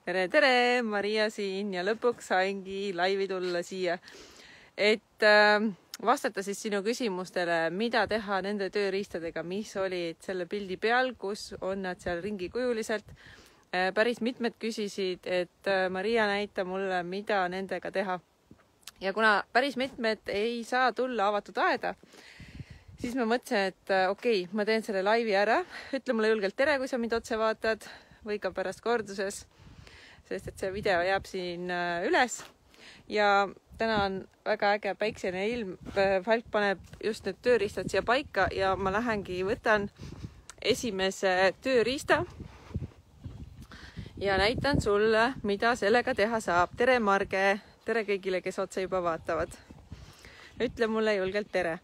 tere, tere, Maria siin ja lõpuks saingi laivi tulla siia, et vastata siis sinu küsimustele, mida teha nende tööriistadega, mis olid selle pildi peal, kus on nad seal ringikujuliselt. Päris mitmed küsisid, et Maria näita mulle, mida nendega teha. Ja kuna päris mitmed ei saa tulla avatud aeda, siis ma mõtlesin, et okei, ma teen selle laivi ära. Ütle mulle julgelt tere, kui sa mind otse vaatad või ka pärast korduses, sest et see video jääb siin üles. Ja täna on väga äge päiksene ilm. Falk paneb just need tööriistad siia paika ja ma lähengi, võtan esimese tööriista ja näitan sulle, mida sellega teha saab. Tere, Marge! Tere kõigile, kes otse juba vaatavad. Ütle mulle julgelt tere.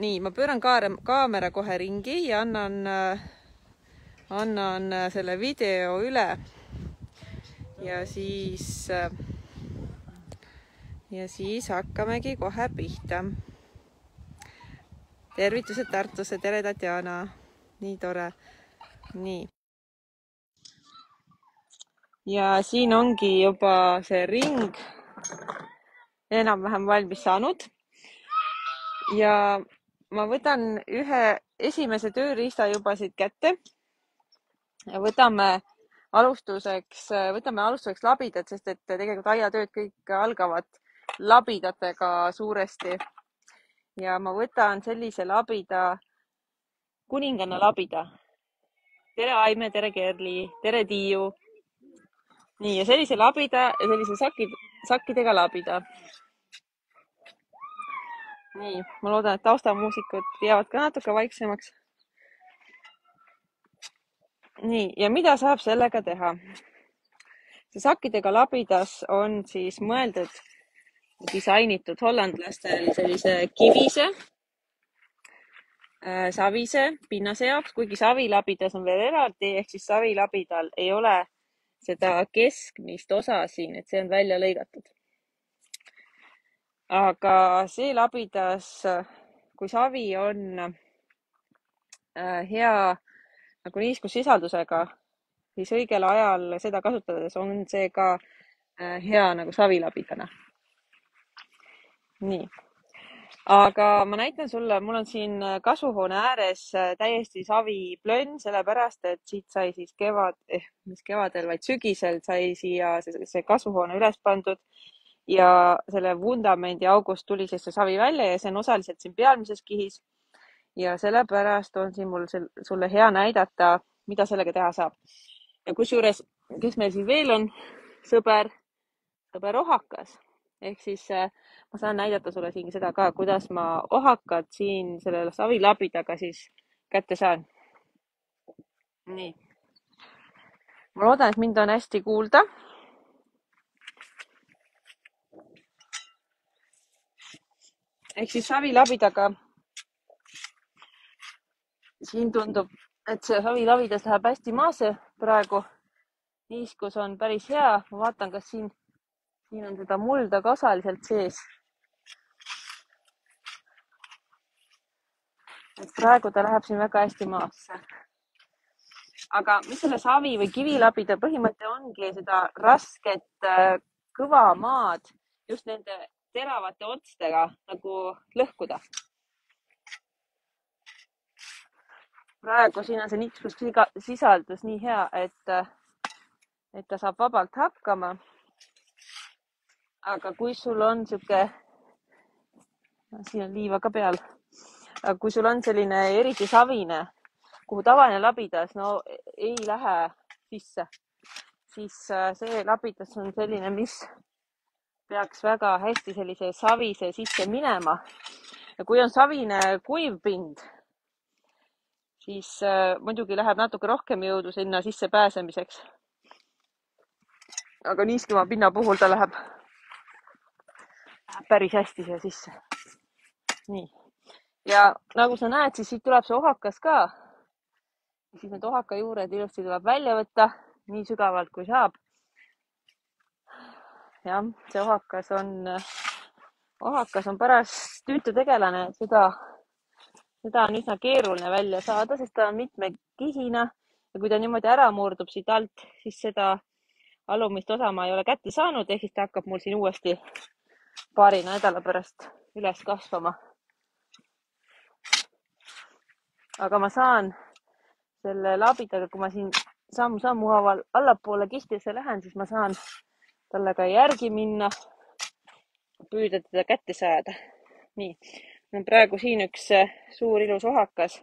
Nii, ma pööran kaamera kohe ringi ja annan selle video üle. Ja siis hakkamegi kohe pihta. Tervitused Tartusse, tere Tatjana. Nii tore. Nii. Ja siin ongi juba see ring enam-vähem valmis saanud. Ja ma võtan ühe esimese tööriista juba siit kätte. Ja võtame alustuseks labidad, sest et tegelikult aiatööd kõik algavad labidatega suuresti. Ja ma võtan sellise labida, kuninganna labida. Tere Aime, tere Kerli, tere Tiiu. Nii, ja sellise labida ja sellise sakkidega labida. Nii, ma loodan, et taustamuusikud jäävad ka natuke vaiksemaks. Nii, ja mida saab sellega teha? See sakkidega labidas on siis mõeldud, disainitud hollandlastel sellise kivise, savise pinnase jaoks, kuigi savilabidas on veel eraldi, ehk siis savilabidal ei ole seda keskmist osa siin, et see on välja lõigatud. Aga see labidas, kui savi on hea nagu niiskussisaldusega, siis õigel ajal seda kasutades on see ka hea nagu savilabidana. Nii. Aga ma näitan sulle, mul on siin kasvuhoone ääres täiesti saviplönn, sellepärast, et siit sai siis kevadel, vaid sügisel sai siia see kasvuhoone üles pandud ja selle vundamendi august tuli siis see savi välja ja see on osaliselt siin pealmises kihis. Ja sellepärast on siin mul sulle hea näidata, mida sellega teha saab. Ja kusjuures, kes meil siin veel on, sõber ohakas. Ehk siis ma saan näidata sulle siin seda ka, kuidas ma ohakad siin selle savilabidaga siis kätte saan. Nii. Ma loodan, et mind on hästi kuulda. Ehk siis savilabidaga siin tundub, et see savilabidas läheb hästi maase praegu. Niiskus on päris hea. Ma vaatan, kas siin on seda mulda ka osaliselt sees. Et praegu ta läheb siin väga hästi maasse. Aga mis selle savi või kivilabida põhimõte ongi seda rasket kõva maad just nende teravate otstega nagu lõhkuda. Praegu siin on see niiskussisaldus nii hea, et ta saab vabalt hakkama. Aga kui sul on siuke, siin on liiva ka peal, aga kui sul on selline eriti savine, kuhu tavaline labidas ei lähe sisse, siis see labidas on selline, mis peaks väga hästi sellise savise sisse minema. Ja kui on savine kuiv pind, siis muidugi läheb natuke rohkem jõudu sinna sisse pääsemiseks. Aga niiskima pinna puhul ta läheb päris hästi siia sisse. Nii. Ja nagu sa näed, siis siit tuleb see ohakas ka. Ja siis need ohaka juured ilusti tuleb välja võtta nii sügavalt kui saab. Ja see ohakas on paras tüütu tegelane. Seda on üsna keeruline välja saada, sest ta on mitme kihina ja kui ta niimoodi ära murdub siit alt, siis seda alumist osa ma ei ole kätte saanud, ehk siis ta hakkab mul siin uuesti paari nädala pärast üles kasvama. Aga ma saan selle labidaga, kui ma siin sammu haaval allapoole kistisse lähen, siis ma saan talle ka järgi minna, püüda teda kätte saada. Nii, mul on praegu siin üks suur ilus ohakas.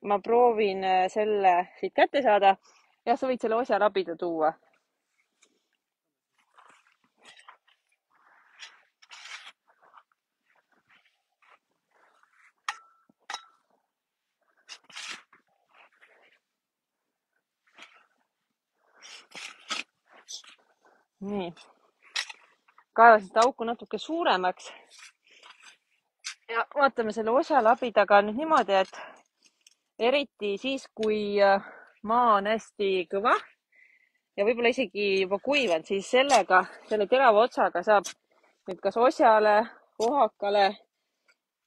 Ma proovin selle siit kätte saada. Ja sa võid selle osja labida tuua. Nii. Kaevasin seda auku natuke suuremaks. Ja vaatame selle osja labidaga nüüd niimoodi, et eriti siis, kui maa on hästi kõva ja võib-olla isegi juba kuivanud, siis sellega, selle terava otsaga saab nüüd kas osjale, ohakale,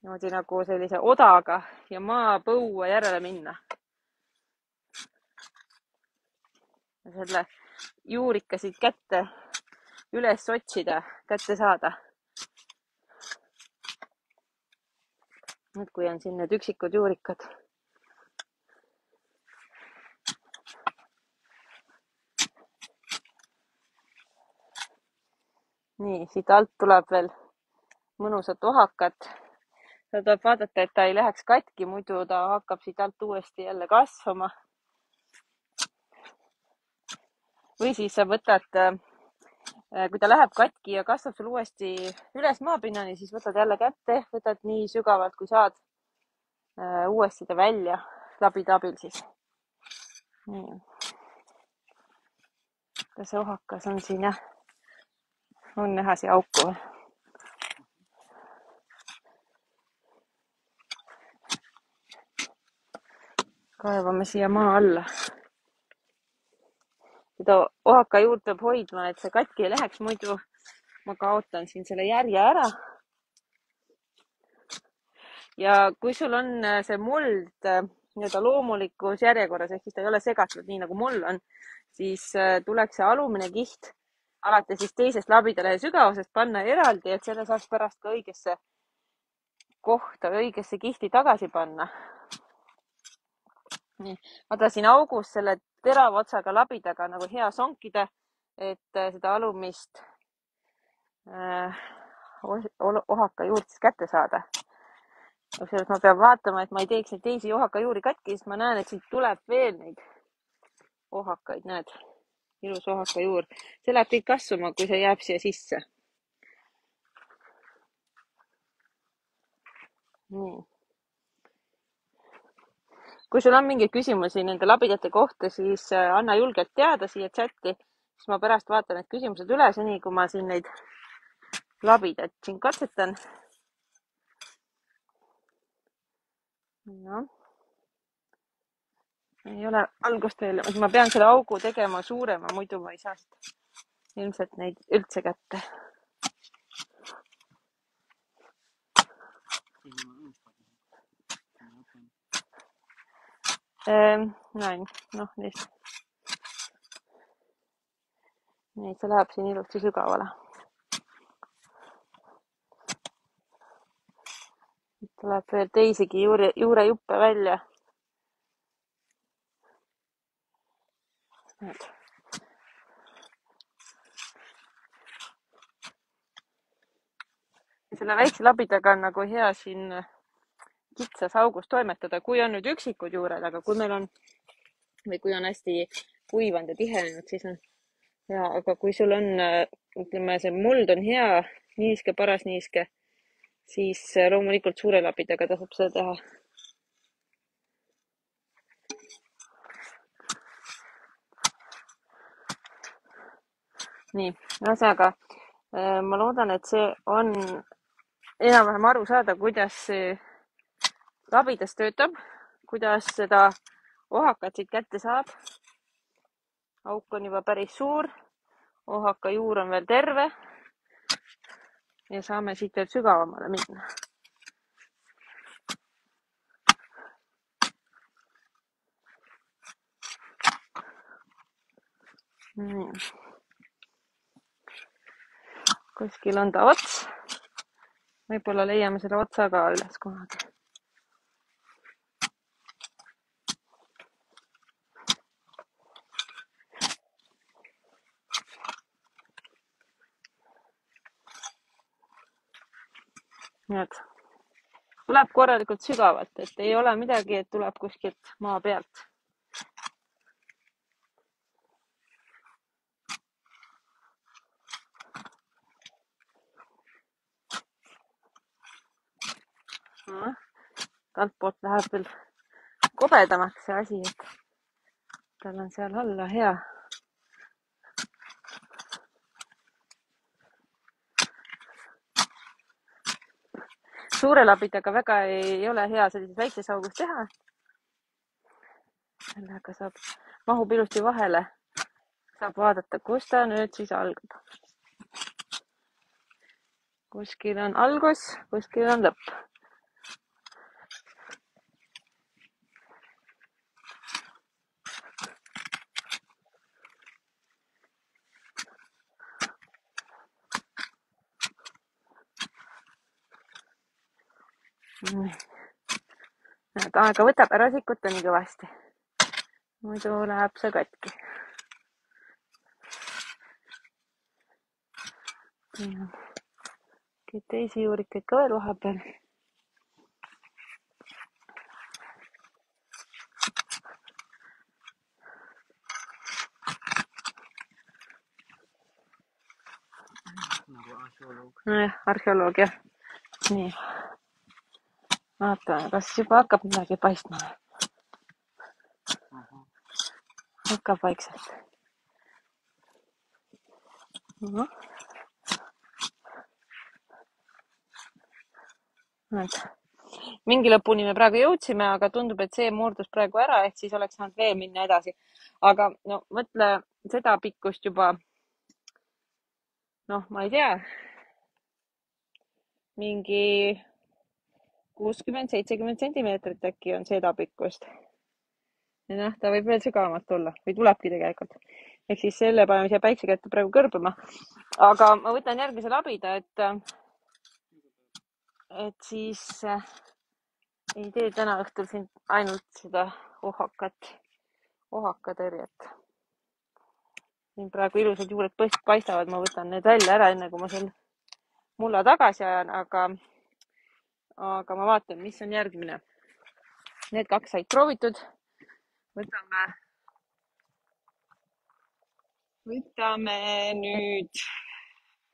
niimoodi nagu sellise odaga ja maapõua järele minna. Ja selle juurika siit kätte üles otsida, kätte saada. Nüüd, kui on siin need üksikud juurikad. Nii, siit alt tuleb veel mõnusat ohakat. Seda tuleb vaadata, et ta ei läheks katki, muidu ta hakkab siit alt uuesti jälle kasvama. Või siis sa võtad, kui ta läheb katki ja kasvab sul uuesti üles maapinnani, siis võtad jälle kätte, võtad nii sügavalt, kui saad uuesti ta välja labida abil siis. Nii. Kas see ohakas on siin, jah? On näha siia auku või? Kaevame siia maa alla. Seda ohaka juurde peab hoidma, et see katki ei läheks, muidu ma kaotan siin selle järje ära. Ja kui sul on see muld nii-öelda loomulikus järjekorras, ehk siis ta ei ole segatud nii nagu mul on, siis tuleks see alumine kiht alates siis teisest labidale sügavusest panna eraldi, et selle saaks pärast ka õigesse kohta või õigesse kihti tagasi panna. Nii, vaata siin augus selle terava otsaga labidaga nagu hea sonkida, et seda alumist ohaka juurt siis kätte saada. Kusjuures ma pean vaatama, et ma ei teeks neid teisi ohaka juuri katki, sest ma näen, et siit tuleb veel neid ohakaid, näed, ilus ohaka juur. See läheb kõik kasvama, kui see jääb siia sisse. Nii. Kui sul on mingeid küsimusi nende labidate kohta, siis anna julgelt teada siia chatti, siis ma pärast vaatan need küsimused üle, seni kui ma siin neid labidaid siin katsetan. No. Ei ole algust veel, ma pean selle augu tegema suurema, muidu ma ei saa ilmselt neid üldse kätte. Näin, noh, nii see läheb siin ilusti sügavale. Tuleb veel teisigi juurejuppe välja. Selle väikse labidaga on nagu hea siin kitsas augus toimetada, kui on nüüd üksikud juured, aga kui meil on, või kui on hästi kuivanud ja tihenenud, siis on hea, aga kui sul on, ütleme, see muld on hea, niiske, paras niiske, siis loomulikult suure labidaga tasub seda teha. Nii, ühesõnaga, ma loodan, et see on enam-vähem aru saada, kuidas see labidas töötab, kuidas seda ohakat siit kätte saab. Auk on juba päris suur, ohaka juur on veel terve ja saame siit veel sügavamale minna. Kuskil on ta ots. Võib-olla leiame selle otsa ka üles kunagi. Nii et tuleb korralikult sügavalt, et ei ole midagi, et tuleb kuskilt maa pealt. Altpoolt läheb veel kobedamaks see asi, et tal on seal alla hea. Suure labidaga väga ei ole hea sellises väikses augus teha. Sellega mahub ilusti vahele. Saab vaadata, kus ta nüüd siis algab. Kuskil on algus, kuskil on lõpp. Aega võtab, ära sikuta nii kõvasti. Muidu läheb see katki. Teisi juurikaid ka veel vahepeal. Arheoloog, jah. Nii. Vaatame, kas juba hakkab midagi paistma. Hakkab vaikselt. Mingi lõpuni me praegu jõudsime, aga tundub, et see murdus praegu ära, ehk siis oleks saanud veel minna edasi. Aga no mõtle seda pikkust juba, ma ei tea, mingi 60-70 sentimeetrit äkki on seda pikkust. Ja ta võib veel sügavamalt olla või tulebki tegelikult. Ehk siis selle paneme siia päikse kätte praegu kõrbama. Aga ma võtan järgmise labida, et siis ei tee täna õhtul siin ainult seda ohakatõrjet. Siin praegu ilusad juured paistavad, ma võtan need välja ära, enne kui ma selle mulla tagasi ajan, aga ma vaatan, mis on järgmine. Need 2 said proovitud.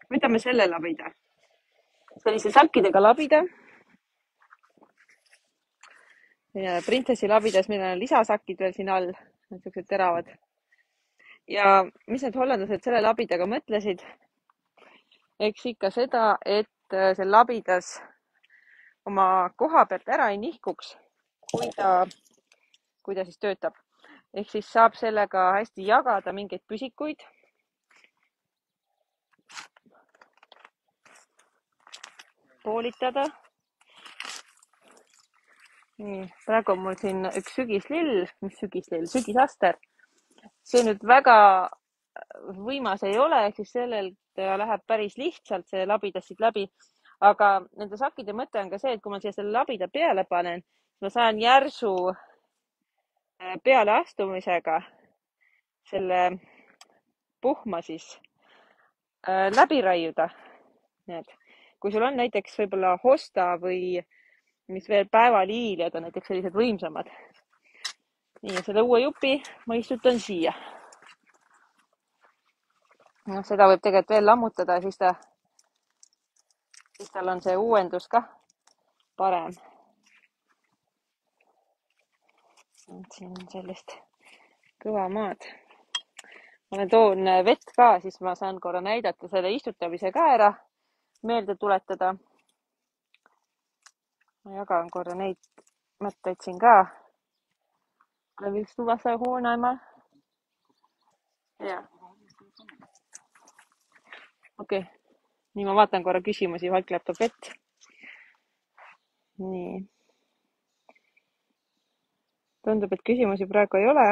Võtame selle labida. Sellise sakkidega labida. Prinsessi labidas meil on lisasakid veel siin all, niisugused teravad. Ja mis need hollandlased selle labidaga mõtlesid? Eks ikka seda, et see labidas oma koha pealt ära ei nihkuks, kui ta siis töötab. Ehk siis saab sellega hästi jagada mingeid püsikuid. Poolitada. Praegu on mul siin üks sügisaster. See nüüd väga võimas ei ole, ehk siis sellel läheb päris lihtsalt see labidas siit läbi. Aga nende sakkide mõte on ka see, et kui ma siia selle labida peale panen, ma saan järsu peale astumisega selle puhma siis läbi raiuda. Kui sul on näiteks võib-olla hosta või mis veel päevaliiljad on näiteks sellised võimsamad. Nii, selle uue jupi ma istutan siia. Seda võib tegelikult veel lammutada, siis tal on see uuendus ka parem. Siin on sellist kõva maad. Ma toon vett ka, siis ma saan korra näidata selle istutamise ka ära, meelde tuletada. Ma jagan korra neid mõtteid siin ka. Võiks tulla see huoneema. Jah. Okei. Nii ma vaatan korra küsimusi, Valk läheb toob vett. Nii. Tundub, et küsimusi praegu ei ole.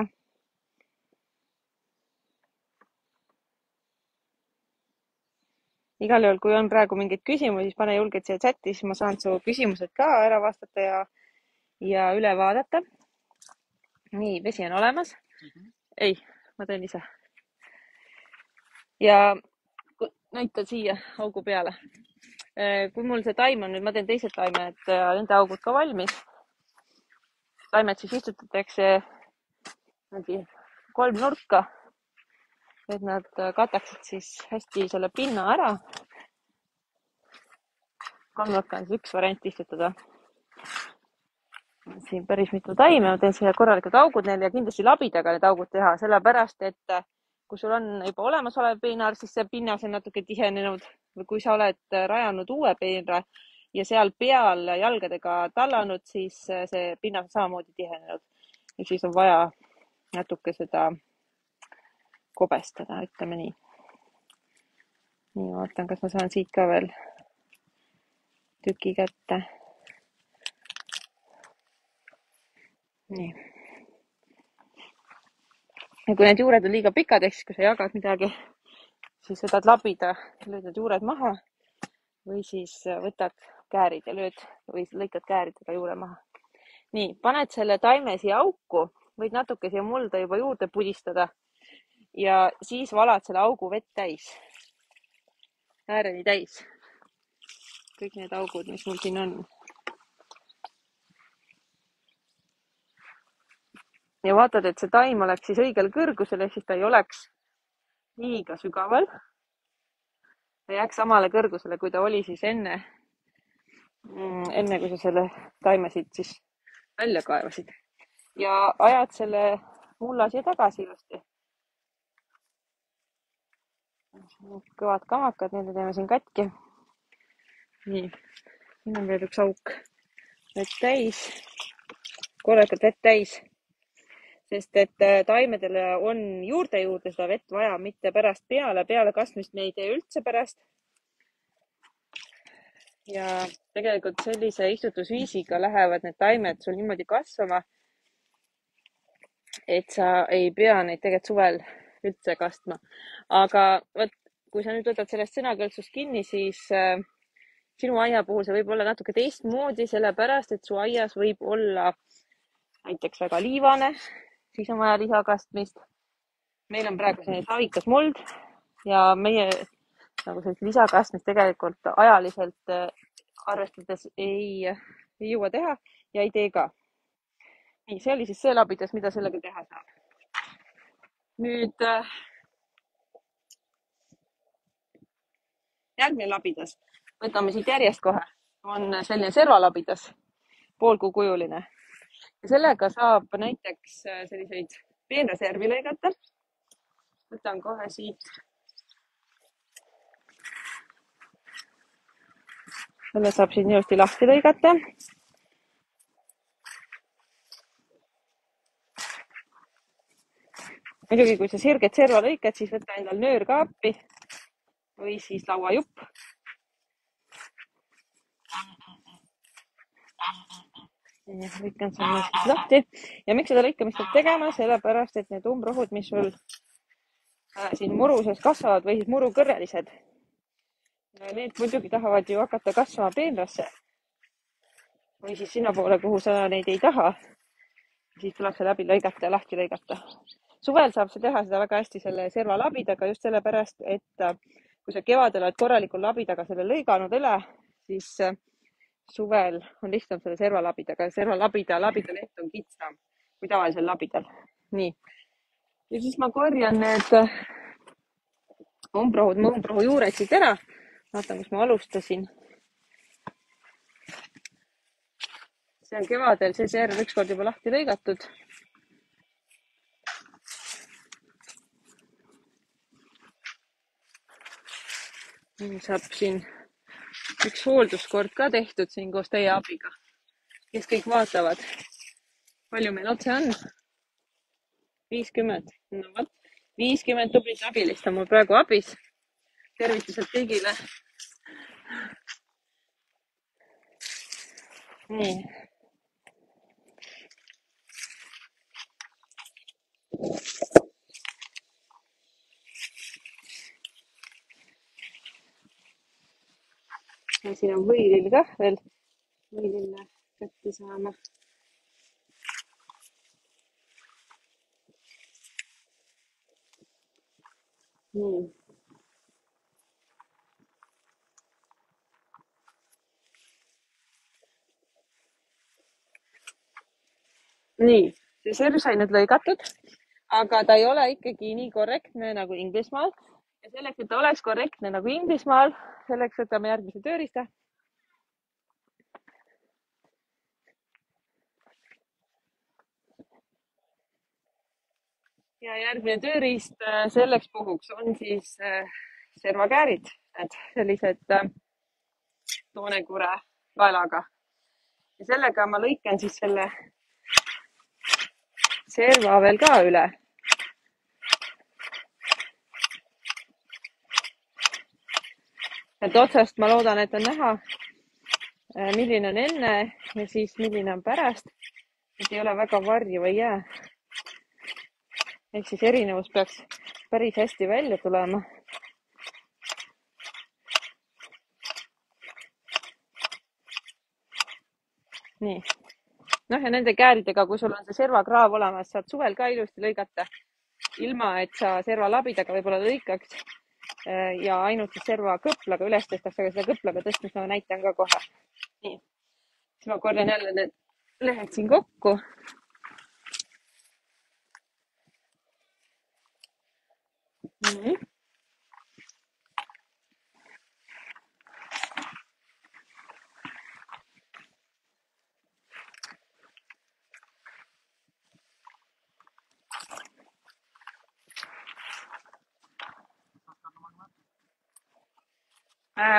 igal juhul, kui on praegu mingeid küsimusi, siis pane julgelt siia chati, siis ma saan su küsimused ka ära vastata ja üle vaadata. Nii, vesi on olemas. Ei, ma teen ise. Ja näitan siia augu peale. Kui mul see taim on nüüd, ma teen teised taimed, nende augud ka valmis. Taimed siis istutatakse kolmnurka, et nad kataksid siis hästi selle pinna ära. Kolmnurka on siis üks variant istutada. Siin päris mitu taime, ma teen siia korralikud augud neil ja kindlasti labidaga need augud teha, sellepärast et kui sul on juba olemasolev peenar, siis see pinnas on natuke tihenenud või kui sa oled rajanud uue peenra ja seal peal jalgadega tallanud, siis see pinnas on samamoodi tihenenud ja siis on vaja natuke seda kobestada, ütleme nii. Nii, vaatan, kas ma saan siit ka veel tüki kätte. Nii. Ja kui need juured on liiga pikad, ehk siis kui sa jagad midagi, siis võtad labida, lööd need juured maha või siis võtad käärid ja lööd või lõikad kääridega juure maha. Nii, paned selle taime siia auku, võid natuke siia mulda juba juurde pudistada ja siis valad selle augu vett täis, ääreni täis. Kõik need augud, mis mul siin on. Ja vaatad, et see taim oleks siis õigel kõrgusel, ehk siis ta ei oleks liiga sügaval. Ta jääks samale kõrgusele, kui ta oli siis enne kui sa selle taime siit siis välja kaevasid. Ja ajad selle mulla siia tagasi ilusti. Kõvad kamakad, need teeme siin katki. Nii, siin on veel üks auk. Vett täis, korralikult vett täis. Sest et taimedele on juurde seda vett vaja, mitte pärast peale kasvamist me ei tee üldse pärast. Ja tegelikult sellise istutusviisiga lähevad need taimed sul niimoodi kasvama, et sa ei pea neid tegelikult suvel üldse kastma. Aga võt, kui sa nüüd võtad sellest sõnakõlksust kinni, siis sinu aia puhul see võib olla natuke teistmoodi, sellepärast et su aias võib olla näiteks väga liivane, siis on vaja lisakastmist. Meil on praegu selline savikas muld ja meie nagu sellist lisakastmist tegelikult ajaliselt arvestades ei jõua teha ja ei tee ka. Nii, see oli siis see labidas, mida sellega teha saab. Nüüd järgmine labidas, võtame siit järjest kohe, on selline servalabidas, poolkuukujuline. Ja sellega saab näiteks selliseid peenraservi lõigata. Võtan kohe siit. Selle saab siin ilusti lahti lõigata. Muidugi, kui sa sirget serva lõikad, siis võta endal nöör ka appi või siis lauajupp. Lõikan selle siis lahti. Ja miks seda lõikamist peab tegema? Sellepärast, et need umbrohud, mis sul siin muru sees kasvavad või siis murukõrrelised, need muidugi tahavad ju hakata kasvama peenrasse või siis sinna poole, kuhu sa neid ei taha. Siis tuleb see läbi lõigata ja lahti lõigata. Suvel saab see teha seda väga hästi selle serva labidaga just sellepärast, et kui sa kevadel oled korralikul labidaga selle lõiganud üle, siis suvel on lihtsam selle serva labidaga. Serva labida leht on kitsam kui tavalisel labidal. Nii. Ja siis ma korjan need umbrohu juured siit ära. Vaatan, kus ma alustasin. See on kevadel see serv ükskord juba lahti lõigatud. Saab siin üks hoolduskord ka tehtud siin koos teie abiga, kes kõik vaatavad. Palju meil otse on? 50. No, võt, 50 tublit abilist on mul praegu abis. Tervitused kõigile. Nii. Ja siin on võilill kah veel, võilille kätte saama. Nii. Nii, see serv sai nüüd lõigatud, aga ta ei ole ikkagi nii korrektne nagu Inglismaal. Ja selleks, et ta oleks korrektne nagu Inglismaal, selleks võtame järgmise tööriista. Ja järgmine tööriist selleks puhuks on siis servakäärid, sellised toonekure kaelaga. Ja sellega ma lõikan siis selle serva veel ka üle. Et otsast ma loodan, et on näha, milline on enne ja siis milline on pärast. Et ei ole väga varju või jää. Ehk siis erinevus peaks päris hästi välja tulema. Nii. Noh ja nende kääridega, kui sul on see servakraav olemas, saad suvel ka ilusti lõigata, ilma et sa serva labidaga võib-olla lõikaks ja ainult serva kõplaga üles tõstaks, aga seda kõplaga tõstmist ma näitan ka kohe. Nii. Siis ma korjan jälle need lehed siin kokku. Nii.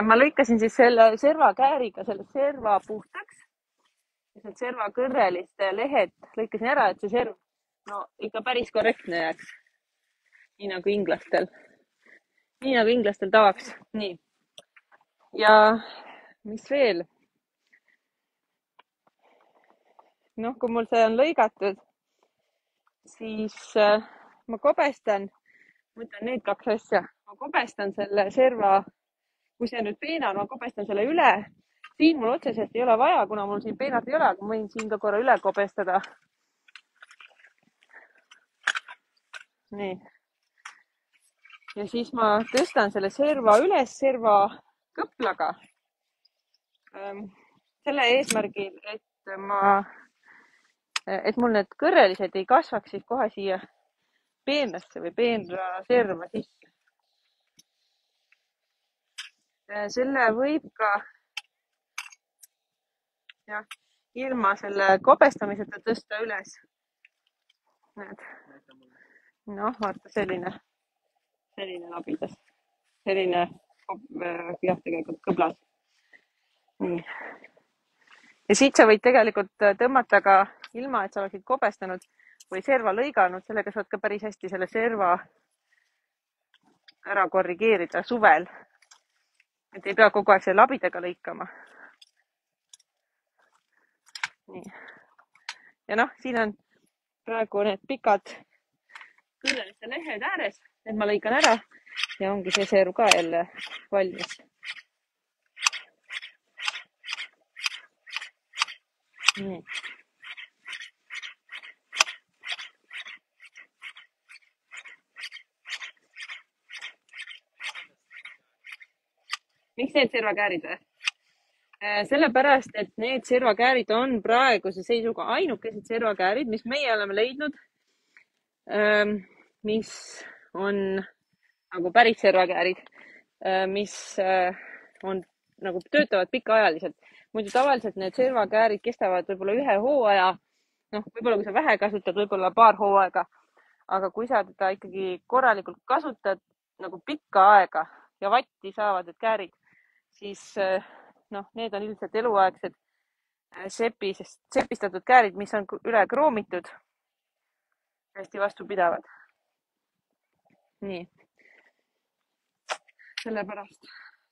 Ma lõikasin siis selle servakääriga selle serva puhtaks. Need serva kõrreliste lehed lõikasin ära, et see serv ikka päris korrektne jääks. Nii nagu inglastel tavaks. Nii. Ja mis veel? Kui mul see on lõigatud, siis ma kobestan, mõtlen need kaks asja. Ma kobestan selle serva, kui see nüüd peena on, ma kobestan selle üle. Siin mul otseselt ei ole vaja, kuna mul siin peenat ei ole, aga ma võin siin ka korra üle kobestada. Nii. Ja siis ma tõstan selle serva üles serva kõplaga. Selle eesmärgil, et mul need kõrrelised ei kasvaks siis kohe siia peenrasse või peenra serva sisse. Selle võib ka ilma selle kobestamiseta tõsta üles. Näed. Vaata selline labidas. Selline tegelikult kõblas. Nii. Ja siit sa võid tegelikult tõmmata ka ilma, et sa oleksid kobestanud või serva lõiganud. Sellega saad ka päris hästi selle serva ära korrigeerida suvel. Et ei pea kogu aeg selle labidaga lõikama. Nii. Ja siin on praegu need pikad kõrreliste lehed ääres. Need ma lõikan ära ja ongi see serv ka jälle valmis. Nii. Miks need servakäärid või? Sellepärast, et need servakäärid on praeguse seisuga ainukesed servakäärid, mis meie oleme leidnud, mis on nagu päris servakäärid, mis on nagu töötavad pikaajaliselt. Muidu tavaliselt need servakäärid kestavad võib-olla ühe hooaja, võib-olla kui sa vähe kasutad, võib-olla paar hooaega, aga kui sa teda ikkagi korralikult kasutad nagu pikka aega ja vatti saavad need käärid, siis need on ilmselt eluaegsed sepistatud käärid, mis on üle kroomitud, hästi vastupidavad. Nii. Sellepärast.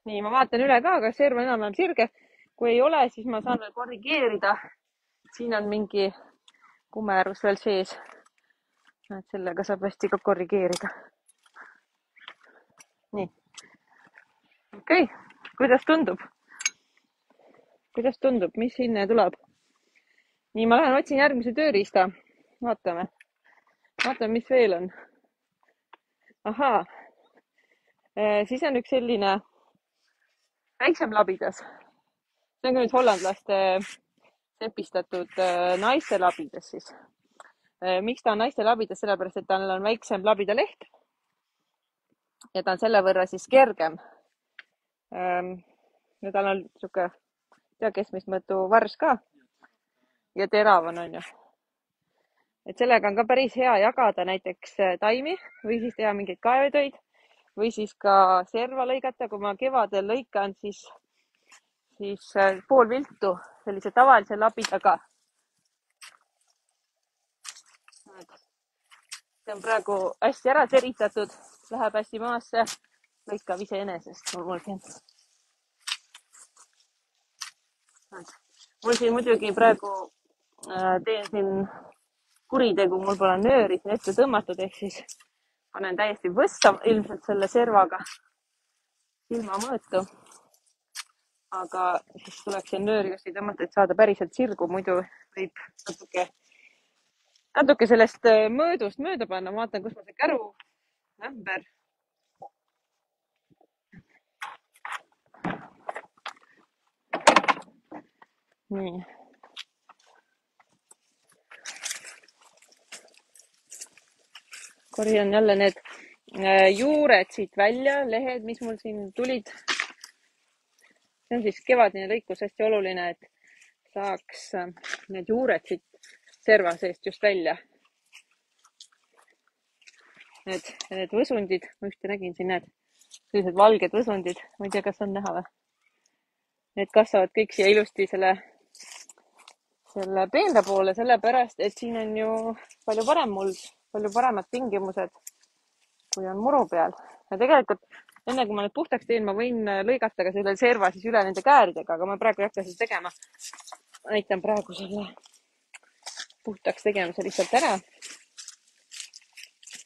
Nii, ma vaatan üle ka, kas serv on enam sirge. Kui ei ole, siis ma saan veel korrigeerida. Siin on mingi kumerus veel sees. Sellega saab hästi ka korrigeerida. Nii. Okei, kuidas tundub? kuidas tundub, mis hinne tuleb? Nii, ma lähen otsin järgmise tööriista. Vaatame, mis veel on. Ahaa, siis on üks selline väiksem labidas. See on ka nüüd hollandlaste sepistatud naiste labidas siis. Miks ta on naiste labidas? Sellepärast, et tal on väiksem labidaleht ja ta on selle võrra siis kergem. Ja tal on siuke keskmist mõõtu vars ka ja terav on ju. Et sellega on ka päris hea jagada näiteks taimi või siis teha mingeid kaevetöid või siis ka serva lõigata. Kui ma kevadel lõikan, siis pool viltu sellise tavalise labidaga. See on praegu hästi ära teritatud, läheb hästi maasse, lõikab iseenesest. Mul siin muidugi praegu teen siin kuritegu, mul pole nööri siin ette tõmmatud, ehk siis panen täiesti võssa ilmselt selle servaga silmamõõtu. Aga siis tuleks siin nööri just tõmmata, et saada päriselt sirgu, muidu võib natuke sellest mõõdust mööda panna. Ma vaatan, kus ma see käru ämber. Nii. Korjan jälle need juured siit välja, lehed, mis mul siin tulid. See on siis kevadine lõikus hästi oluline, et saaks need juured siit serva seest just välja. Need võsundid, ma ühte nägin siin, need sellised valged võsundid, ma ei tea, kas on näha või? Need kasvavad kõik siia ilusti selle peenda poole, sellepärast, et siin on ju palju parem muld, palju paremad tingimused, kui on muru peal. Ja tegelikult enne kui ma nüüd puhtaks teen, ma võin lõigata ka selle serva siis üle nende kääridega, aga ma praegu ei hakka seda tegema. Näitan praegu selle puhtaks tegemise lihtsalt ära.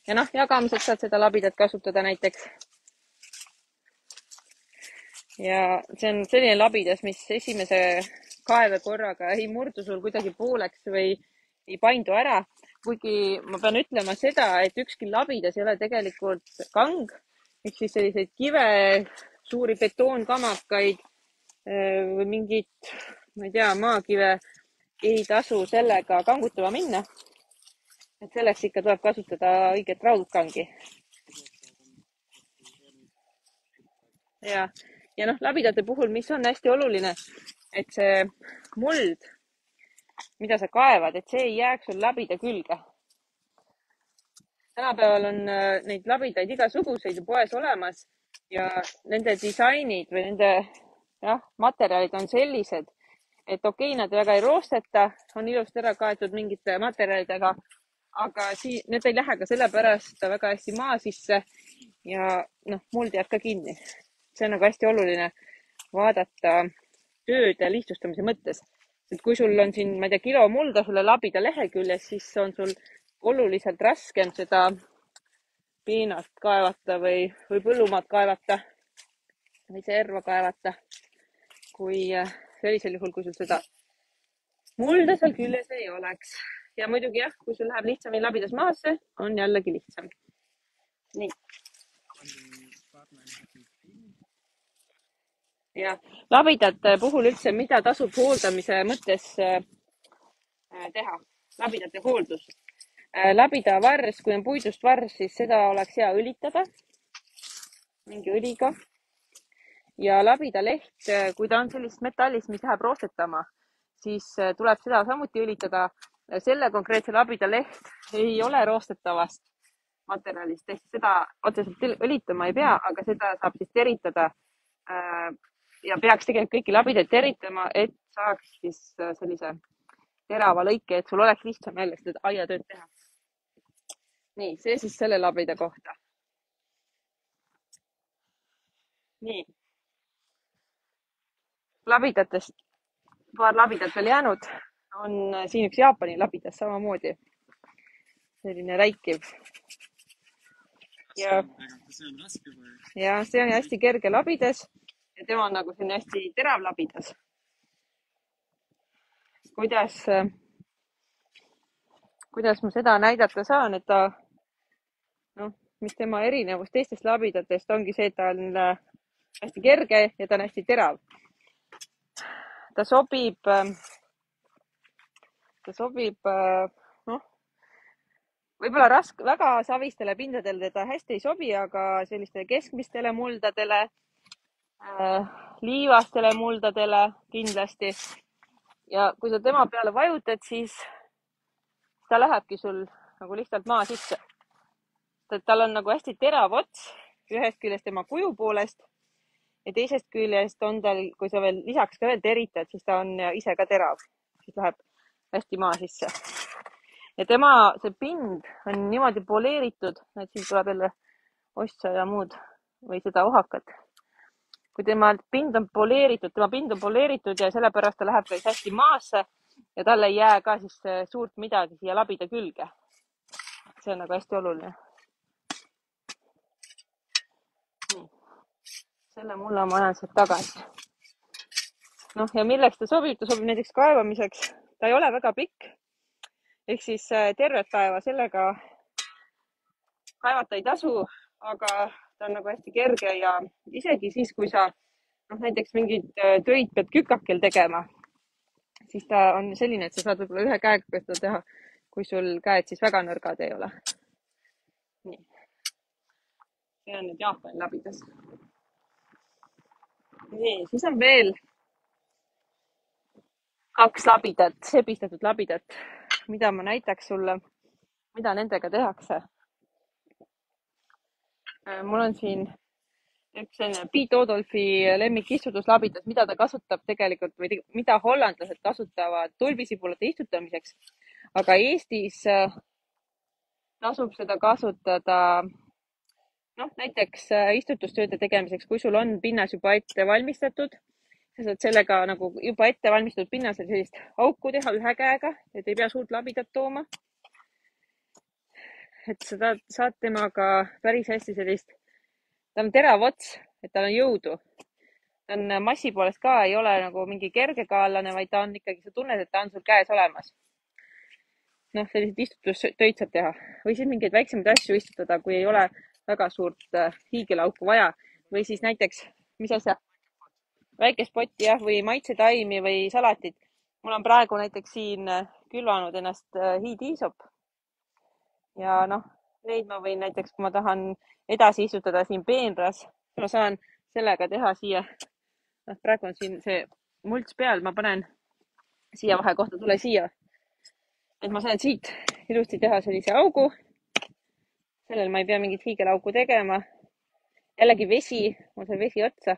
Ja jagamiseks saad seda labidat kasutada näiteks. Ja see on selline labidas, mis esimese kaeve korraga ei murdu sul kuidagi pooleks või ei paindu ära. Kuigi ma pean ütlema seda, et ükski labidas ei ole tegelikult kang. Ehk siis selliseid kive, suuri betoonkamakaid või mingit, ma ei tea, maakive ei tasu sellega kangutama minna. Et selleks ikka tuleb kasutada õiget raudkangi. Ja labidate puhul, mis on hästi oluline, et see muld, mida sa kaevad, et see ei jääks sul labida külge. Tänapäeval on neid labidaid igasuguseid poes olemas ja nende disainid või nende materjalid on sellised, et okei, nad väga ei roosteta, on ilusti ära kaetud mingite materjalidega, aga need ei lähe ka sellepärast väga hästi maa sisse ja muld jääb ka kinni. See on hästi oluline vaadata tööde lihtsustamise mõttes. Et kui sul on siin, ma ei tea, kilo mulda selle labida leheküljes, siis on sul oluliselt raskem seda piinast kaevata või põllumaad kaevata või serva kaevata, kui sellisel juhul, kui sul seda mulda seal küljes ei oleks. Ja muidugi kui sul läheb lihtsamini labidas maasse, on jällegi lihtsam. Nii. Ja labidate puhul üldse, mida tasub hooldamise mõttes teha? Labidate hooldus. Labida vars, kui on puidust vars, siis seda oleks hea õlitada mingi õliga. Ja labida leht, kui ta on sellist metallist, mis läheb roostetama, siis tuleb seda samuti õlitada. Selle konkreetse labida leht ei ole roostetavast materjalist, ehk seda otseselt õlitama ei pea, aga seda saab siis teritada ja peaks tegelikult kõiki labidaid teritama, et saaks siis sellise terava lõike, et sul oleks lihtsam jälle seda aiatööd teha. Nii, see siis selle labida kohta. Nii. Labidatest paar labidat veel jäänud. On siin üks Jaapani labidas samamoodi. Selline räikiv. Ja see on hästi kerge labidas ja tema on nagu selline hästi terav labidas. kuidas ma seda näidata saan, et ta, noh, mis tema erinevus teistest labidatest ongi see, et ta on hästi kerge ja ta on hästi terav. Ta sobib, noh, võib-olla väga savistele pindadele teda hästi ei sobi, aga sellistele keskmistele muldadele, liivastele muldadele kindlasti. Ja kui sa tema peale vajutad, siis ta lähebki sul nagu lihtsalt maa sisse. Tal on nagu hästi terav ots ühest küljest tema kuju poolest ja teisest küljest on tal, kui sa veel lisaks ka veel teritad, siis ta on ise ka terav, siis läheb hästi maa sisse. Ja tema see pind on niimoodi poleeritud, et siin tuleb jälle ostsa ja muud või seda ohakat. Kui tema pind on poleeritud ja sellepärast ta läheb ka hästi maasse ja talle ei jää ka siis suurt midagi siia labida külge. See on nagu hästi oluline. Nii. Selle mulla ma ajan sealt tagasi. Noh, ja milleks ta sobib? Ta sobib näiteks kaevamiseks. Ta ei ole väga pikk. Ehk siis tervet päeva sellega kaevata ei tasu, aga ta on nagu hästi kerge ja isegi siis, kui sa näiteks mingid töid pead kükakel tegema, siis ta on selline, et sa saad võib-olla ühe käega seda teha, kui sul käed siis väga nõrgad ei ole. Nii. See on nüüd Jaapani labidas. Nii, siis on veel 2 labidat, sebistatud labidat, mida ma näitaks sulle, mida nendega tehakse. Mul on siin üks selline Piet Odolfi lemmikistutuslabidas, mida ta kasutab tegelikult või mida hollandlased kasutavad tulbisibulate istutamiseks. Aga Eestis tasub seda kasutada näiteks istutustööde tegemiseks, kui sul on pinnas juba ette valmistatud. Sa saad sellega nagu juba ette valmistatud pinnasel sellist auku teha ühe käega, et ei pea suurt labidat tooma. Et seda saad temaga päris hästi sellist, ta on terav ots, et tal on jõudu. Ta on massi poolest ka, ei ole nagu mingi kergekaallane, vaid ta on ikkagi, sa tunned, et ta on sul käes olemas. Sellised istutustöid saab teha või siis mingeid väiksemaid asju istutada, kui ei ole väga suurt hiigelauku vaja. Või siis näiteks, mis asja? Väikest potti jah, või maitsetaimi või salatit. Mul on praegu näiteks siin külvanud ennast hiidhiisop. Ja neid ma võin näiteks, kui ma tahan edasi istutada siin peenras, ma saan sellega teha siia. Praegu on siin see mults peal, ma panen siia vahekohta, tule siia. Et ma saan siit ilusti teha sellise augu. Sellel ma ei pea mingit hiigelauku tegema. Jällegi vesi, mul see vesi otsa.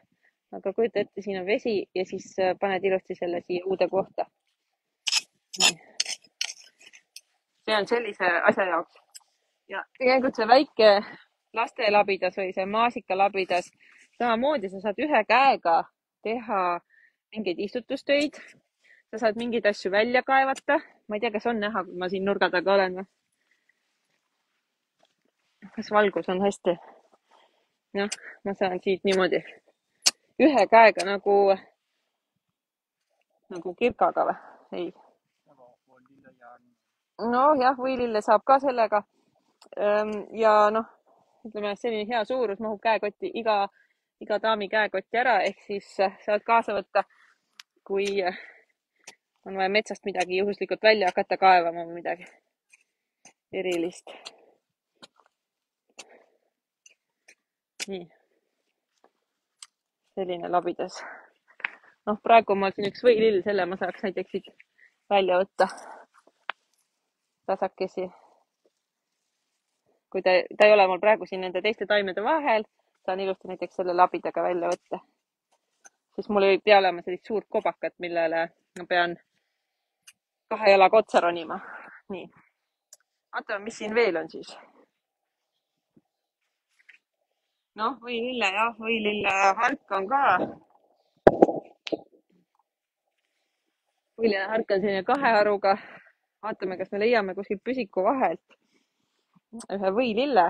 Aga kujuta ette, siin on vesi ja siis paned ilusti selle siia uude kohta. See on sellise asja jaoks. Ja tegelikult see väike lastelabidas või see maasikalabidas, samamoodi sa saad ühe käega teha mingeid istutustöid. Sa saad mingeid asju välja kaevata. Ma ei tea, kas on näha, kui ma siin nurga taga olen või? Kas valgus on hästi? Ma saan siit niimoodi ühe käega nagu kirkaga või? Ei. Jah, võilille saab ka sellega. Ja ütleme, selline hea suurus mahub käekotti, iga daami käekotti ära, ehk siis saad kaasa võtta, kui on vaja metsast midagi juhuslikult välja hakata kaevama või midagi erilist. Nii. Selline labidas. Praegu on mul siin üks võilill, selle ma saaks näiteks siit välja võtta tasakesi. Kui ta ei ole mul praegu siin nende teiste taimede vahel, saan ilusti näiteks selle labidaga välja võtta. Siis mul ei pea olema sellist suurt kobakat, millele ma pean 2 jalaga otsa ronima. Nii. Vaatame, mis siin veel on siis. Võilille jah, võilille hark on ka. Võilille hark on selline 2 haruga. Vaatame, kas me leiame kuskilt püsiku vahelt ühe võilille.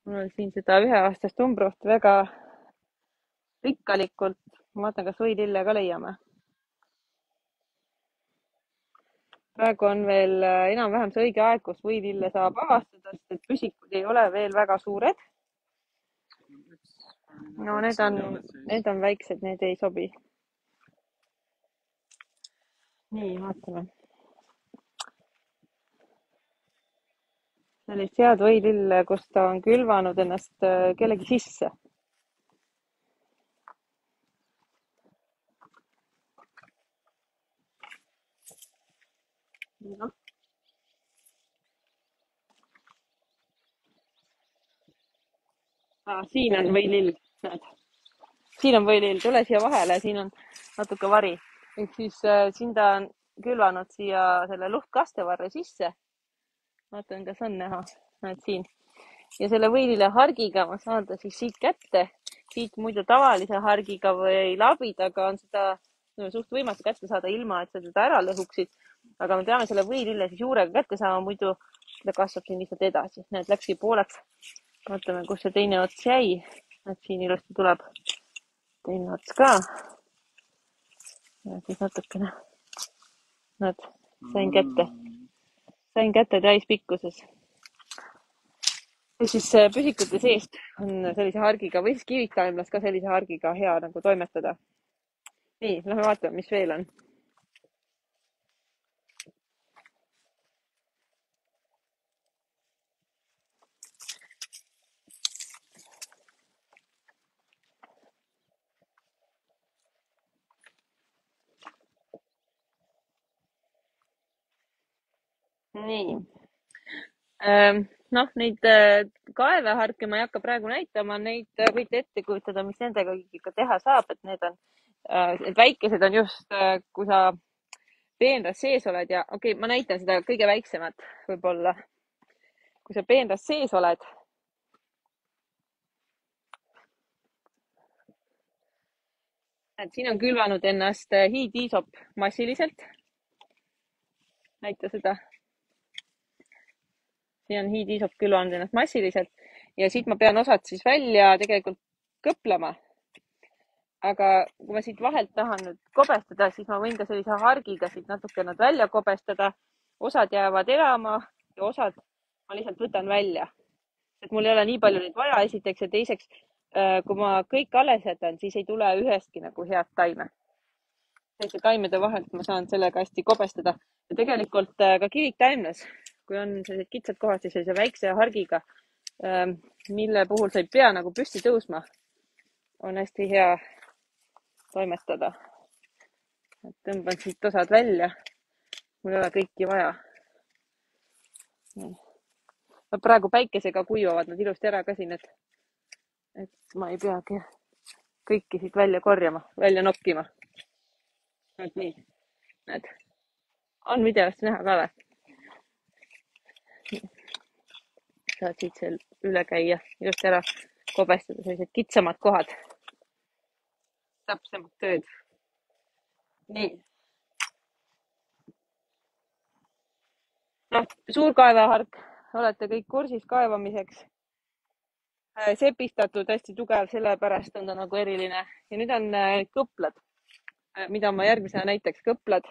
Mul on siin seda 1-aastast umbroht väga rikkalikult. Ma vaatan, kas võilille ka leiame. Praegu on veel enam-vähem see õige aeg, kus võilille saab avastada, sest et püsikud ei ole veel väga suured. No need on väiksed, need ei sobi. Nii, vaatame. Sellist head võilille, kus ta on külvanud ennast kellegi sisse. No. Siin on võilill, näed. Siin on võilill, tule siia vahele, siin on natuke vari. Ehk siis siin ta on külvanud siia selle luhtkastevarre sisse. Vaatan, kas on näha, näed siin. Ja selle võilille hargiga ma saan ta siis siit kätte. Siit muidu tavalise hargiga või labidaga on seda suht võimatu kätte saada ilma, et sa teda ära lõhuksid. Aga me peame selle võilille siis juurega kätte saama, muidu ta kasvab siin lihtsalt edasi. Näed, läkski pooleks. Vaatame, kus see teine ots jäi. Näed, siin ilusti tuleb teine ots ka. Ja siis natukene. Näed, sain kätte. Sain kätte täispikkuses. Ja siis püsikute seest on sellise hargiga või siis kiviktaimlas ka sellise hargiga hea nagu toimetada. Nii, lähme vaatame, mis veel on. Nii. Noh, neid kaeveharke ma ei hakka praegu näitama, neid võite ette kujutada, mis nendega ikka teha saab, et need on, need väikesed on just, kui sa peenras sees oled ja okei, ma näitan seda kõige väiksemat võib-olla. Kui sa peenras sees oled, et siin on külvanud ennast hiidliisop massiliselt. Näita seda. Siin on hiidliisop külvanud ennast massiliselt ja siit ma pean osad siis välja tegelikult kõplema. Aga kui ma siit vahelt tahan nüüd kobestada, siis ma võin ka sellise hargiga siit natuke nad välja kobestada. Osad jäävad elama ja osad ma lihtsalt võtan välja. Et mul ei ole nii palju neid vaja esiteks ja teiseks, kui ma kõik alles jätan, siis ei tule ühestki nagu head taime. Sellise taimede vahelt ma saan sellega hästi kobestada. Ja tegelikult ka kiviktaimnes, kui on sellised kitsad kohad, siis sellise väikse hargiga, mille puhul sa ei pea nagu püsti tõusma, on hästi hea toimetada. Tõmban siit osad välja. Mul ei ole kõiki vaja. Nad praegu päikesega kuivavad nad ilusti ära ka siin, et ma ei peagi kõiki siit välja korjama, välja nokkima. Nüüd nii, näed. On videost näha ka või? Saad siit seal üle käia, ilusti ära kobestada sellised kitsamad kohad. Täpsemad tööd. Nii. No, suurkaevehark, olete kõik kursis kaevamiseks. Sepistatud hästi tugev, sellepärast on ta nagu eriline. Ja nüüd on kõplad, mida ma järgmisena näiteks kõplad.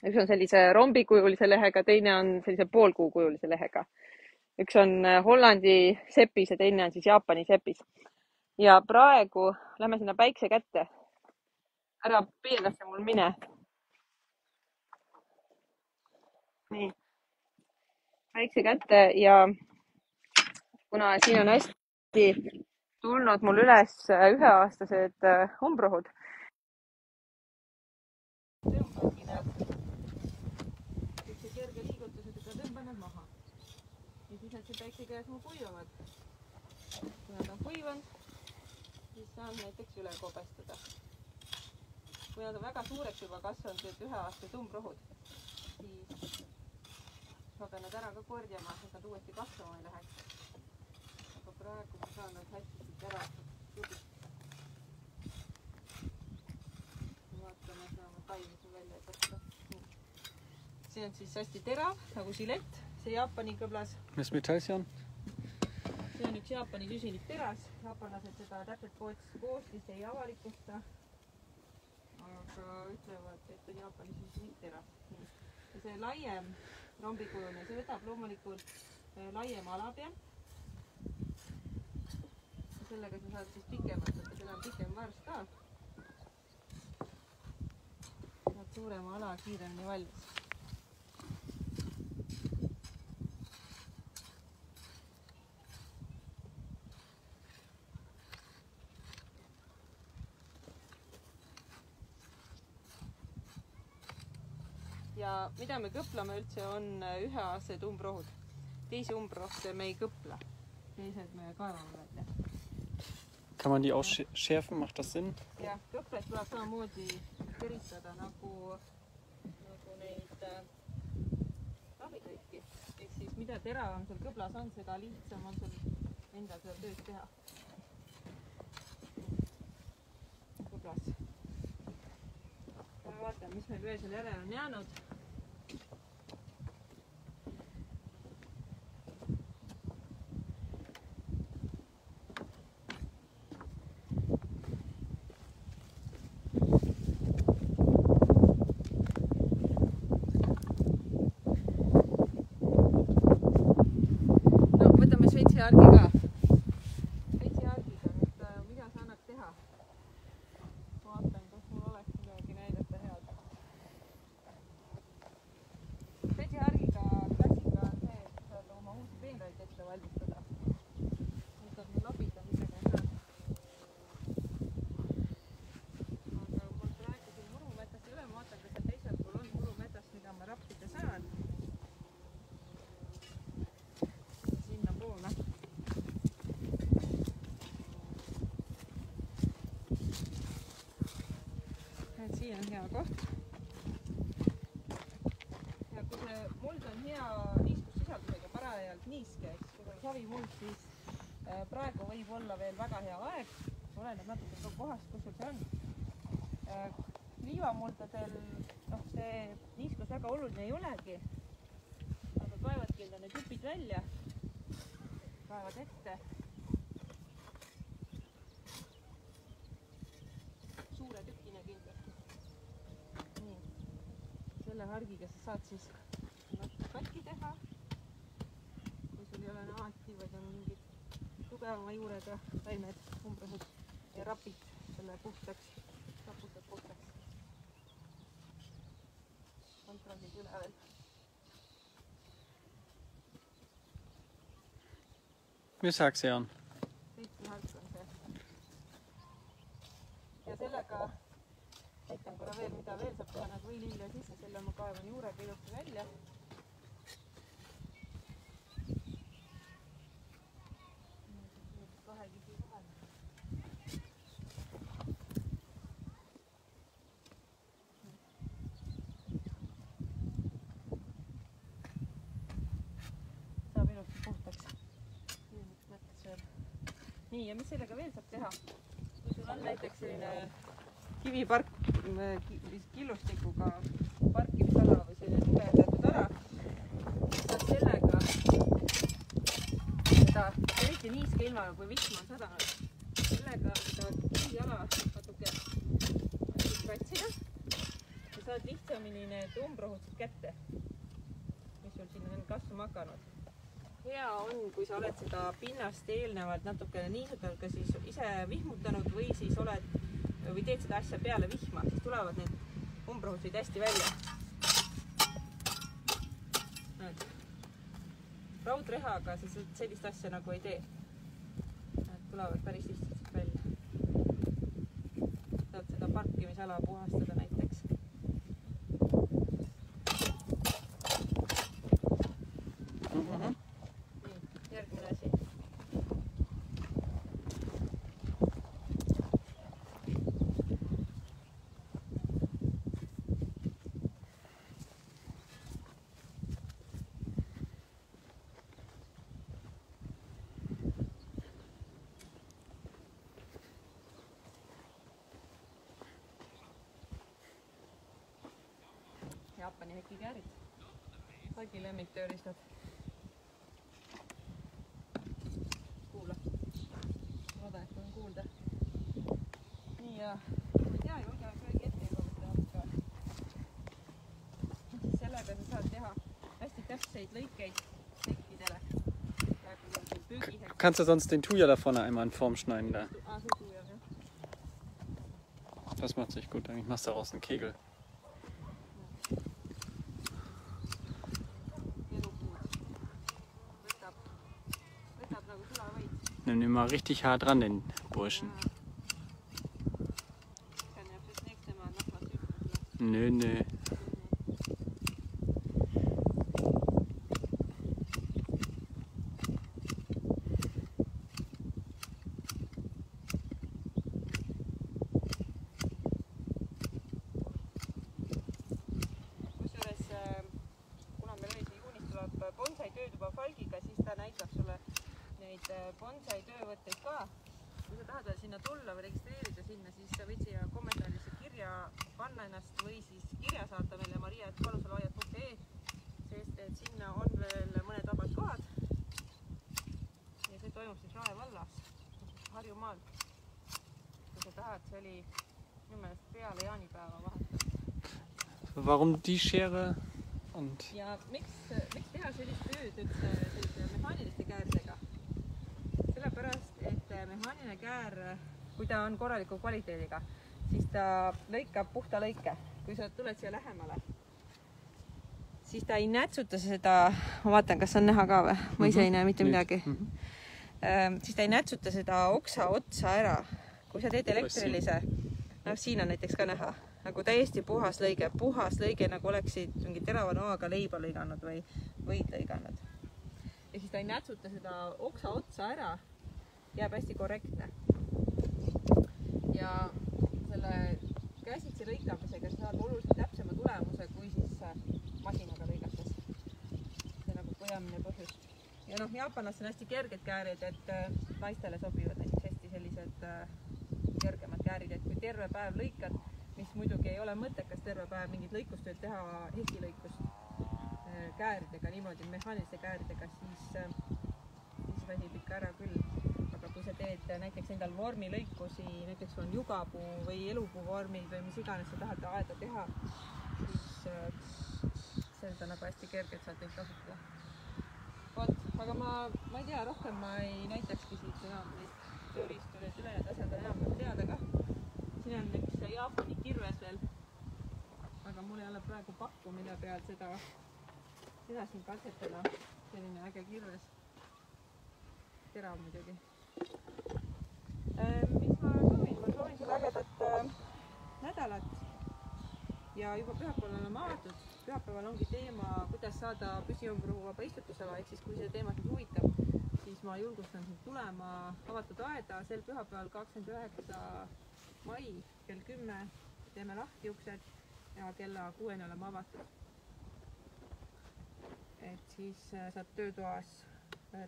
Üks on sellise rombikujulise lehega, teine on sellise poolkuukujulise lehega. Üks on Hollandi sepis ja teine on siis Jaapani sepis. Ja praegu lähme sinna päikse kätte. Ära peenrasse mul mine. Nii. Päikse kätte ja kuna siin on hästi tulnud mul üles üheaastased umbrohud. Üks kerge liigutusega tõmban nad maha. Ja siis nad siin päikse käes mul kuivavad. Kui nad on kuivanud, siis saan näiteks üle kobestada. Kui nad on väga suureks juba kasvanud, et üheaastased umbrohud, siis ma pean nad ära ka korjama, et nad uuesti kasvama ei läheks. Aga praegu ma saan nad hästi siit ära vaatame, et ma taimi siin välja võtta. See on siis hästi terav, nagu žilett, see Jaapani kõblas. Mis metall see on? see on üks Jaapani süsinikteras. Jaapanlased seda täpselt koostist ei avalikusta, aga ütlevad, et on Jaapani süsinikteras. Ja see laiem rombikujuline, see võtab loomulikult laiema ala peal. Sellega sa saad siis pikemalt, et seda on pikem vars ka. Saad suurema ala kiiremini valmis. Ja mida me kõplame üldse on üheaastased umbrohud. Teisi umbrohte me ei kõpla. Teised me kaevame välja. Kann man die ausschärfen? Macht das Sinn? Ja, kõplet tuleb samamoodi keristada nagu neid ravikõiki. Ehk siis mida teravam sul kõblas on, seda lihtsam on sul endal seda tööd teha. Kõblas. Vaatame, mis meil veel seal järele on jäänud. Šveitsi hargi ka. Šveitsi hargiga, et mida sa annad teha? Vaatan, kas mul oleks midagi näidata head. Šveitsi hargiga klassika on see, et saad oma uusi peenraid ette valmistada. Võtad mul labida, millega on saad. Aga mul praegu siin murumetast ei ole, ma vaatan, kas seal teisel pool on murumetast, mida ma rappida saan. Siin on hea koht. Ja kui see muld on hea niiskussisaldusega parajalt niiske, kui on savimuld, siis praegu võib olla veel väga hea aeg. Oleneb natuke kohast, kus see on. Liivamuldadel see niiskus väga oluline ei olegi. Aga kaevadki enda need tüpid välja. Kaevad ette. Suure tükina kindlasti. Selle hargiga sa saad siis katki teha, kui sul ei ole naati, vaid on mingid tugevama juurega taimed, umbrohud ja rapid selle puhtaks, raputad puhtaks. Kontrollid üle veel. Mis hark see on? Šveitsi hark on see. Ja sellega näitan korra veel, mida veel saab teha, nagu võililja sisse, selle ma kaevan juurega ilusti välja. Kahe kisi vahel. Saab ilusti puhtaks. Nii, ja mis sellega veel saab teha? Kui sul on näiteks selline kivipark killustikuga parkimisala või selline tugevdatud ala, saad sellega seda eriti niiske ilmaga, kui vihma on sadanud, sellega saad kiviala natuke katsida ja saad lihtsamini need umbrohud kätte, mis sul siin on kasvama hakanud. Hea on, kui sa oled seda pinnast eelnevalt natukene niisutanud, ka siis ise vihmutanud või siis oled või teed seda asja peale vihma, siis tulevad need umbrohud hästi välja. Raudrehaga sa sellist asja nagu ei tee. Nad tulevad päris lihtsalt välja. Saad seda parkimisala puhastada näiteks. Järgmine asi. Jaapani hekikäärid, kõigi lemmiktööristad. väikseid lõikeid hekkidele. Kannst du sonst den Thuja da vorne einmal in Form schneiden? Da? Das macht sich gut. Eigentlich machst du daraus einen Kegel. Nimm den mal richtig hart ran, den Burschen. Nö, nö. bonsai-tööd juba Falgiga, siis ta näitab sulle neid bonsai töövõtteid ka. Kui sa tahad veel sinna tulla või registreerida sinna, siis sa võid siia kommentaarisse kirja panna ennast või siis kirja saata meile maria@palusaloaiad.ee, sest et sinna on veel mõned vabad kohad. Ja see toimub siis Rae vallas, Harjumaal. Kui sa tahad, see oli minu meelest peale jaanipäeva vahetus. Warum die Schere? Und ja miks teha sellist tööd üldse selliste mehaaniliste kääridega? Sellepärast, et mehaaniline käär, kui ta on korraliku kvaliteediga, siis ta lõikab puhta lõike. Kui sa tuled siia lähemale, siis ta ei nätsuta seda, ma vaatan, kas on näha ka või? Ma ise ei näe mitte midagi. Siis ta ei nätsuta seda oksa otsa ära. Kui sa teed elektrilise, siin on näiteks ka näha, nagu täiesti puhas lõige, nagu oleksid mingi terava noaga leiba lõiganud või võid lõiganud. Ja siis ta ei nätsuta seda oksa otsa ära, jääb hästi korrektne. Ja selle käsitsi lõikamisega saad oluliselt täpsema tulemuse, kui siis masinaga lõigates. See on nagu peamine põhjus. Ja noh, Jaapanas on hästi kerged käärid, et naistele sobivad näiteks hästi sellised kergemad käärid, et kui terve päev lõikad, mis muidugi ei ole mõttekas terve päev mingit lõikustööd teha, hekilõikust kääridega, niimoodi mehaaniliste kääridega, siis väsib ikka ära küll. Aga kui sa teed näiteks endal vormilõikusi, näiteks on jugapuu või elupuu vormil või mis iganes sa tahad aeda teha, siis seda nagu hästi kergelt saad neid kasutada. Vot, aga ma ei tea, rohkem ma ei näitakski siit enam neid tööriistu, need ülejäänud asjad on enam teada ka. Siin on üks Jaapani kirves veel, aga mul ei ole praegu pakku, mille peal seda siin katsetada. Selline äge kirves. Terav muidugi. Mis ma soovin? Ma soovin sulle ägedat nädalat ja juba pühapäeval oleme avatud. Pühapäeval ongi teema, kuidas saada püsiumbruhuvaba istutusala, ehk siis kui see teema sind huvitab, siis ma julgustan sind tulema avatud aeda sel pühapäeval 29. mai kell 10 teeme lahti uksed ja kella 6 oleme avatud. Et siis saad töötoas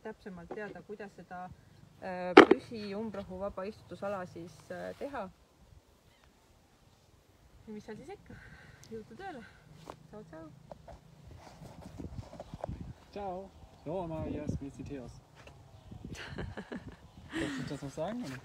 täpsemalt teada, kuidas seda püsiumbrohuvaba istutusala siis teha. Ja mis seal siis ikka? Jõudu tööle! Ciao, ciao! Ciao! So, Maria, wie sieht hier aus? Darf ich das noch sagen? Oder?